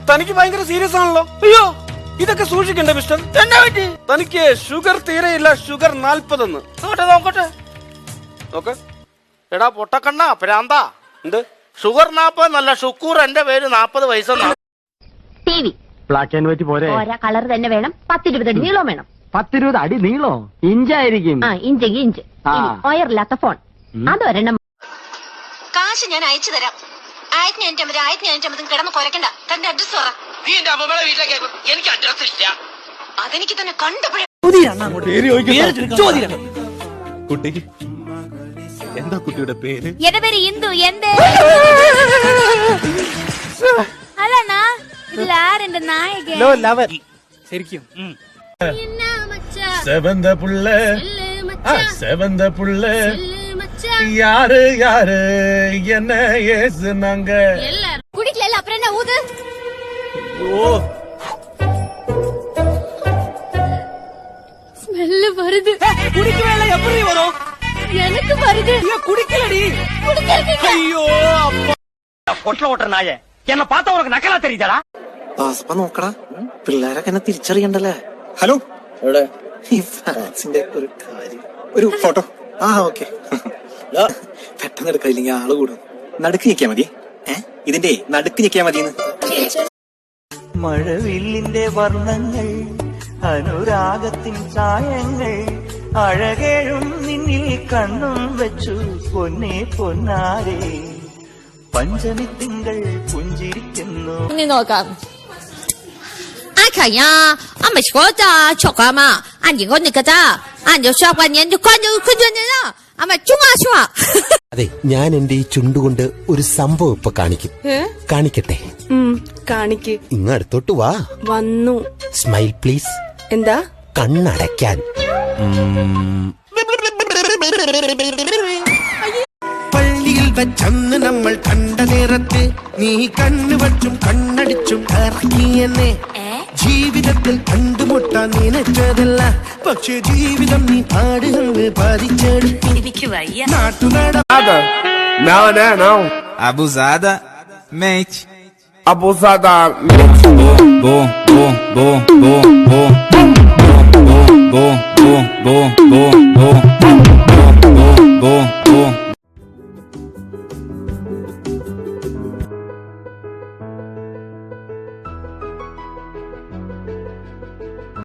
തനിക്ക് ഭയങ്കര സീരിയസ് ആണല്ലോ. അയ്യോ, ഇതൊക്കെ സൂക്ഷിക്കണ്ടേ മിസ്റ്റർ? എന്നാ പറ്റി? തനിക്ക് ഷുഗർ തീരെയില്ല, ഷുഗർ 40. നോക്കട്ടെ. നോക്ക്. എടാ പൊട്ടക്കണ്ണ പ്രാന്ത, എന്ത് ഷുഗർ 40 നല്ല ഷുക്കൂർ. എന്റെ പേര് 40 വയസ്സെന്നാ. ടിവി ബ്ലാക്ക് ആൻഡ് വൈറ്റ് പോരെ? ഓരോ കളർ തന്നെ വേണം. 10-20 അടി നീളം വേണം. 10-20 അടി നീളോ? ഇഞ്ചായിരിക്കും. ഇഞ്ചെങ്കിൽ ഇഞ്ച്. വയറില്ലാത്ത ഫോൺ അതൊരെണ്ണം. കാശ് ഞാൻ അയച്ചു തരാം. 1550 കിടന്ന് കുറയ്ക്കണ്ട. തന്റെ അഡ്രസ് പറ. നീ എന്റെ അമ്മയുടെ വീട്ടിലേക്ക് എനിക്ക് അഡ്രസ് ഇല്ല. അതെനിക്ക് തന്നെ കണ്ടപ്പോഴേ. കുട്ടിക്ക് എന്താ കുട്ടിയുടെ പേര്? എന്റെ പേര് ഇന്ദു. എന്ത് അല്ലണ്ണ, ഇതിൽ ആരെന്റെ നായകൻ? ശരിക്കും செவந்த புள்ள செவந்த புள்ள யாரு யாரு என்ன ஏசுனாங்க? குடிக்கல அப்புறம் என்ன ஊது? ஸ்மெல் வருது. കുടിക്കല എപ്പറി വരും? எனக்கு வருது. കുടിക്കലടി. അയ്യോ പൊട്ട ഓട്ട നായ, എന്നെ പാത്ത ഉനക്ക് നക്കലാ തെരിയതാ? പാസ്പ നോക്കടാ, പിള്ളേരൊക്കെ എന്നെ തിരിച്ചറിയണ്ടല്ലേ. ഹലോ, എവിടെ ഈ ഫാൻസിന്റെ ഒരു കാര്യം, ഒരു ഫോട്ടോ. ഓക്കെ, പെട്ടെന്ന് എടുക്കില്ലെങ്കിൽ ആള് കൂടും. നടുക്ക് ഞെക്കിയാ മതി. ഇതിന്റെ നടുക്ക് ഞെക്കിയാ മതിന്ന്. മഴവില്ലിന്റെ വർണ്ണങ്ങൾ, അനുരാഗത്തിൻ ചായങ്ങൾ, അഴകേഴും നിന്നിൽ കണ്ണും വെച്ചു പൊന്നേ പൊന്നാരേ. പഞ്ചമി തിങ്കൾ പുഞ്ചിരിക്കുന്നു. ഇനി നോക്കാം. 아카야, 아마 시고다 초가마 아니고 니까다 아니고 샤관년 관조 근전이라 아마 중아슈아. അതെ, ഞാൻ എന്റെ ഈ ചുണ്ടുകൊണ്ട് ഒരു സംഭവം ഇപ്പൊ കാണിക്കും. കാണിക്കട്ടെ? കാണിക്ക്. ഇങ്ങ് അടുത്തോട്ട് വാ. വന്നു. Smile please. എന്താ? കണ്ണടയ്ക്കാൻ. പള്ളിയിൽ വെച്ചന്ന് നമ്മൾ കണ്ട നേരത്ത് നീ കണ്ണു വച്ചും കണ്ണടിച്ചും ഇറക്കിയെന്നെ. ജീവിതത്തിൽ കണ്ടുമുട്ടാൻ നിനച്ചതല്ല, പക്ഷെ ജീവിതം നീ പാടുകന്ന് പതിച്ചെടുത്തു. നാട്ടുനട Abusada mente. Abusada Bom, bom, bom, bom, bom, bom, bom, bom, bom, bom, bom, bom, bom.